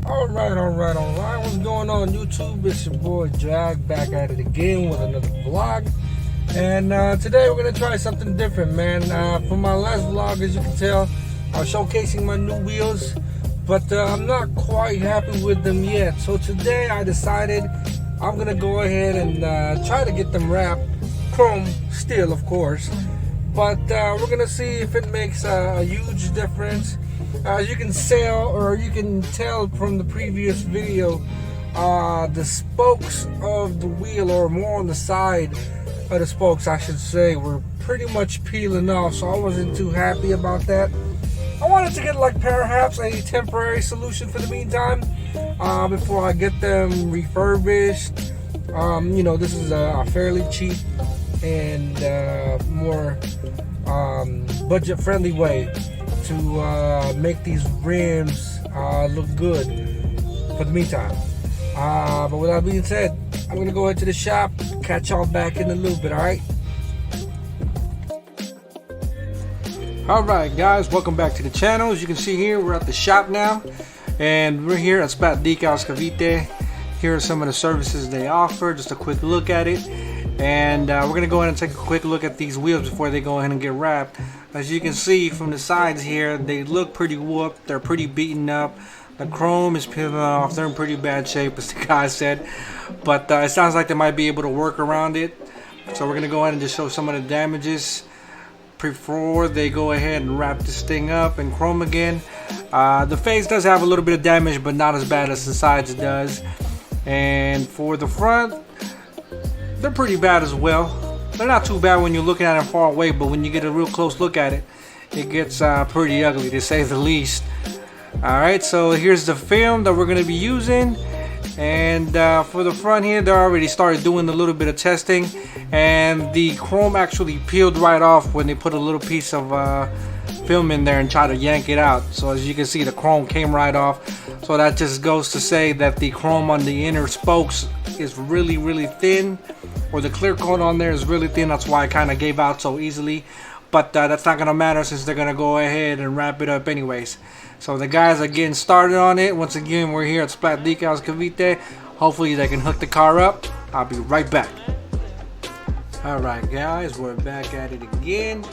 Alright. What's going on, YouTube? It's your boy Jag back at it again with another vlog. And today we're gonna try something different, man. For my last vlog, as you can tell, I was showcasing my new wheels, but I'm not quite happy with them yet. So today I decided I'm gonna go ahead and try to get them wrapped, chrome steel, of course. But we're gonna see if it makes a huge difference. As you can tell from the previous video, the spokes of the wheel, or more on the side of the spokes I should say, were pretty much peeling off, so I wasn't too happy about that. I wanted to get like perhaps a temporary solution for the meantime, before I get them refurbished. This is a fairly cheap and more budget friendly way to make these rims look good for the meantime. But with that being said, I'm gonna go ahead to the shop, catch y'all back in a little bit. Alright guys, welcome back to the channel. As you can see here, we're at the shop now, and we're here at Splat Decals Cavite. Here are some of the services they offer, just a quick look at it. And we're gonna go ahead and take a quick look at these wheels before they go ahead and get wrapped. As you can see from the sides here, they look pretty whooped, they're pretty beaten up. The chrome is peeling off, they're in pretty bad shape, as the guy said. But it sounds like they might be able to work around it. So we're gonna go ahead and just show some of the damages before they go ahead and wrap this thing up in chrome again. The face does have a little bit of damage, but not as bad as the sides does. And for the front, they're pretty bad as well. They're not too bad when you're looking at them far away, but when you get a real close look at it, it gets pretty ugly, to say the least. Alright, so here's the film that we're going to be using. And for the front here, they already started doing a little bit of testing, and the chrome actually peeled right off when they put a little piece of film in there and try to yank it out. So as you can see, the chrome came right off. So that just goes to say that the chrome on the inner spokes is really thin, or the clear coat on there is really thin. That's why it kind of gave out so easily. But that's not gonna matter, since they're gonna go ahead and wrap it up anyways. So the guys are getting started on it. Once again, we're here at Splat Decals Cavite. Hopefully they can hook the car up. I'll be right back. Alright guys, we're back at it again.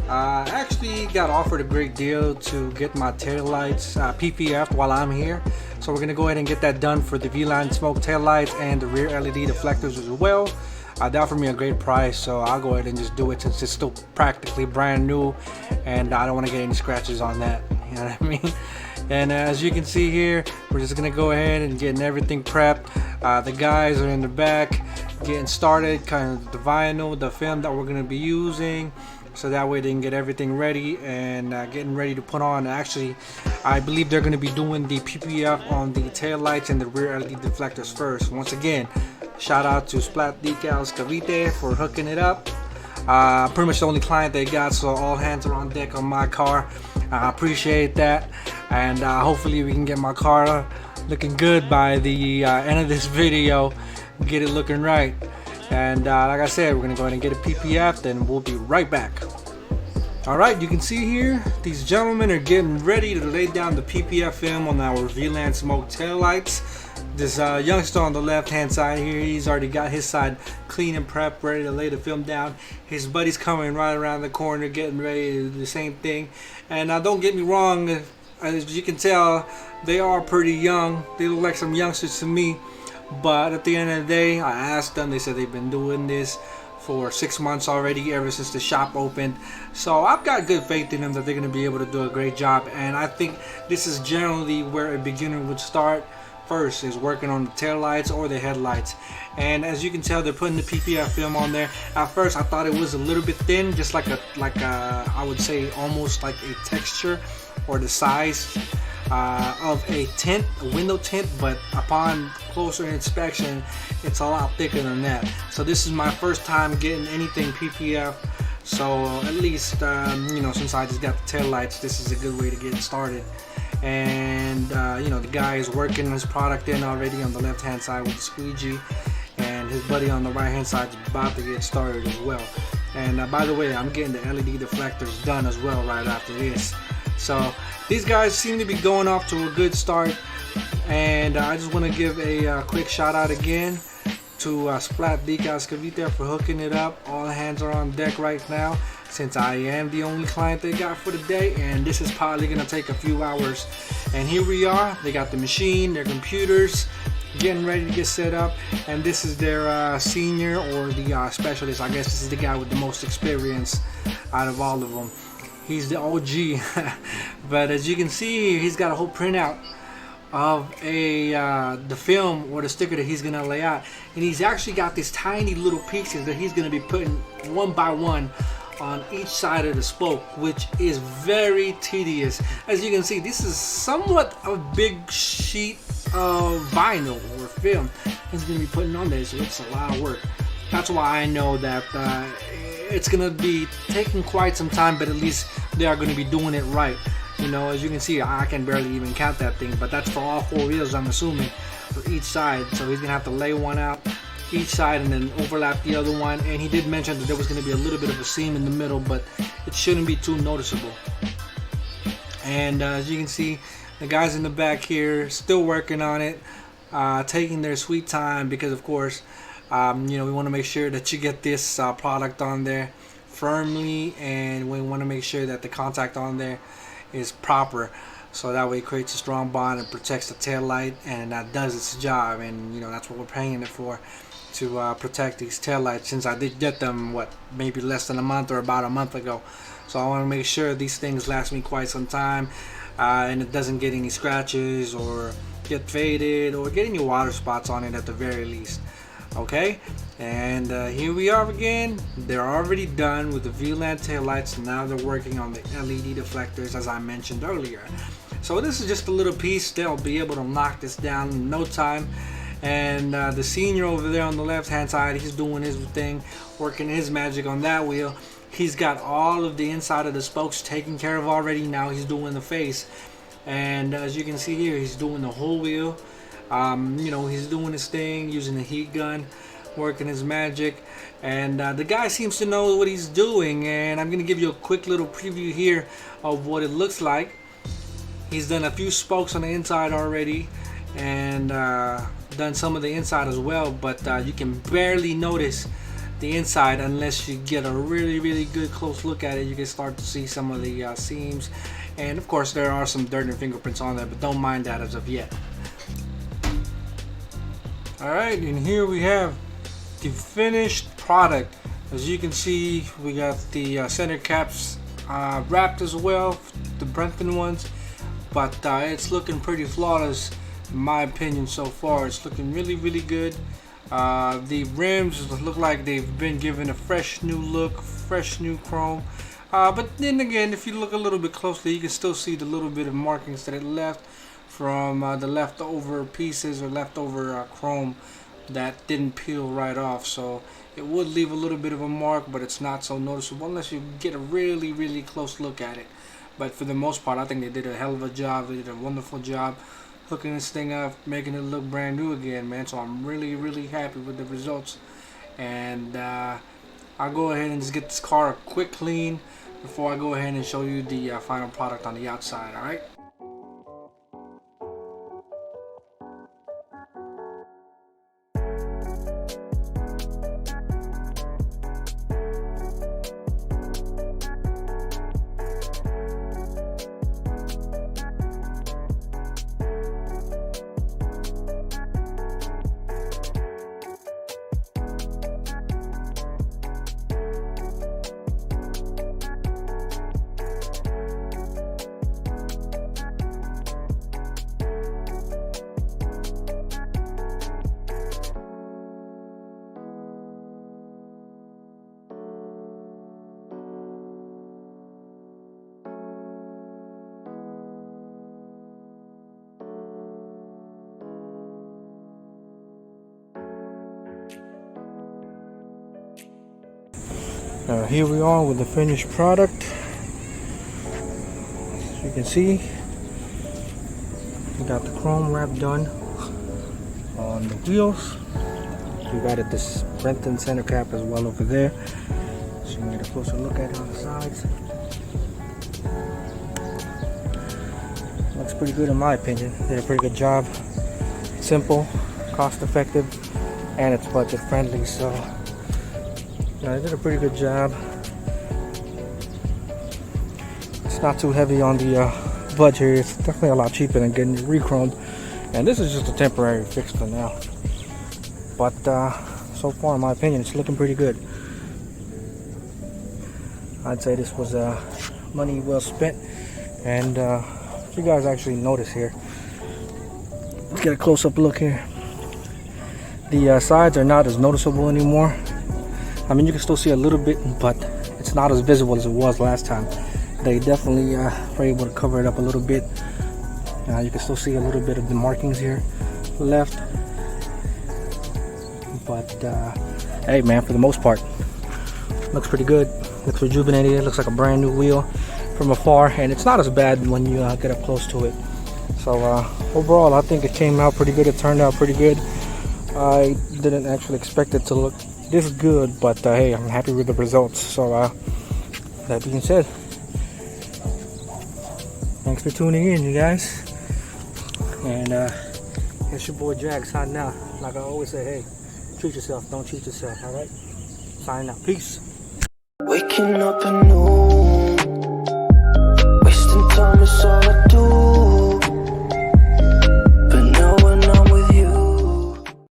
Actually got offered a great deal to get my taillights PPF while I'm here. So we're gonna go ahead and get that done for the V-line smoke taillights and the rear LED deflectors as well. They offered me a great price, so I'll go ahead and just do it, since it's still practically brand new and I don't want to get any scratches on that, you know what I mean? And as you can see here, we're just gonna go ahead and getting everything prepped. The guys are in the back getting started, kind of the vinyl, the film that we're gonna be using, so that way they can get everything ready and getting ready to put on. Actually, I believe they're going to be doing the PPF on the tail lights and the rear LED deflectors first. Once again, shout out to Splat Decals Cavite for hooking it up. Pretty much the only client they got, so all hands are on deck on my car. I appreciate that, and hopefully we can get my car looking good by the end of this video, get it looking right. And like I said, we're gonna go ahead and get a PPF, then we'll be right back. Alright, you can see here, these gentlemen are getting ready to lay down the PPF film on our V-line smoke taillights. This youngster on the left hand side here, he's already got his side clean and prepped, ready to lay the film down. His buddy's coming right around the corner, getting ready to do the same thing. And don't get me wrong, as you can tell, they are pretty young. They look like some youngsters to me. But at the end of the day, I asked them, they said they've been doing this for 6 months already, ever since the shop opened. So I've got good faith in them that they're going to be able to do a great job. And I think this is generally where a beginner would start first, is working on the tail lights or the headlights. And as you can tell, they're putting the PPF film on there. At first I thought it was a little bit thin, just like a I would say almost like a texture or the size of a tint, a window tint, but upon closer inspection, it's a lot thicker than that. So this is my first time getting anything PPF, so at least since I just got the tail lights, this is a good way to get started. And the guy is working his product in already on the left hand side with the squeegee, and his buddy on the right hand side is about to get started as well. And by the way, I'm getting the LED deflectors done as well right after this. So these guys seem to be going off to a good start, and I just want to give a quick shout out again to Splat Decals Cavite for hooking it up. All hands are on deck right now, since I am the only client they got for the day, and this is probably gonna take a few hours. And here we are. They got the machine, their computers, getting ready to get set up, and this is their senior, or the specialist. I guess this is the guy with the most experience out of all of them. He's the OG. But as you can see, he's got a whole printout of the film or the sticker that he's gonna lay out, and he's actually got these tiny little pieces that he's gonna be putting one by one on each side of the spoke, which is very tedious. As you can see, this is somewhat a big sheet of vinyl or film he's gonna be putting on there, so it's a lot of work. That's why I know that it's gonna be taking quite some time, but at least they are gonna be doing it right. You know, as you can see, I can barely even count that thing, but that's for all 4 wheels, I'm assuming, for each side. So he's gonna have to lay one out each side and then overlap the other one. And he did mention that there was gonna be a little bit of a seam in the middle, but it shouldn't be too noticeable. And as you can see, the guys in the back here still working on it, taking their sweet time, because of course, you know, we want to make sure that you get this product on there firmly, and we want to make sure that the contact on there is proper, so that way it creates a strong bond and protects the tail light, and that does its job. And you know, that's what we're paying it for, to protect these tail lights, since I did get them maybe less than a month or about a month ago. So I want to make sure these things last me quite some time, and it doesn't get any scratches or get faded or get any water spots on it at the very least. Okay, and here we are again. They're already done with the VLAN tail lights. Now they're working on the LED deflectors, as I mentioned earlier. So this is just a little piece. They'll be able to knock this down in no time. And the senior over there on the left hand side, he's doing his thing, working his magic on that wheel. He's got all of the inside of the spokes taken care of already. Now he's doing the face, and as you can see here, he's doing the whole wheel. You know, he's doing his thing, using the heat gun, working his magic, and the guy seems to know what he's doing. And I'm gonna give you a quick little preview here of what it looks like. He's done a few spokes on the inside already, and done some of the inside as well, but you can barely notice the inside unless you get a really good close look at it. You can start to see some of the seams, and of course there are some dirt and fingerprints on there, but don't mind that as of yet. Alright, and here we have the finished product. As you can see, we got the center caps wrapped as well, the Brenthon ones, but it's looking pretty flawless in my opinion so far. It's looking really good. The rims look like they've been given a fresh new look, fresh new chrome, but then again, if you look a little bit closely, you can still see the little bit of markings that it left from the leftover pieces or leftover chrome that didn't peel right off. So it would leave a little bit of a mark, but it's not so noticeable unless you get a really close look at it. But for the most part, I think they did a hell of a job. They did a wonderful job hooking this thing up, making it look brand new again, man. So I'm really happy with the results, and I'll go ahead and just get this car a quick clean before I go ahead and show you the final product on the outside. All right. Here we are with the finished product. As you can see, we got the chrome wrap done on the wheels. We've added this Brenthon center cap as well over there, so you can get a closer look at it on the sides. pretty good in my opinion. Did a pretty good job. Simple, cost effective, and it's budget friendly, so yeah, they did a pretty good job. It's not too heavy on the budget. It's definitely a lot cheaper than getting re-chromed, and this is just a temporary fix for now, but so far in my opinion it's looking pretty good. I'd say this was money well spent. And if you guys actually notice here, let's get a close-up look here. The sides are not as noticeable anymore. I mean, you can still see a little bit, but it's not as visible as it was last time. They definitely were able to cover it up a little bit. You can still see a little bit of the markings here left, but hey man, for the most part looks pretty good. Looks rejuvenated. It looks like a brand new wheel from afar, and it's not as bad when you get up close to it. So overall I think it came out pretty good. It turned out pretty good. I didn't actually expect it to look this good, but hey, I'm happy with the results. So that being said, thanks for tuning in, you guys, and it's your boy Jag signing out. Like I always say, hey, treat yourself, don't cheat yourself. All right, signing out. Peace. Waking up a new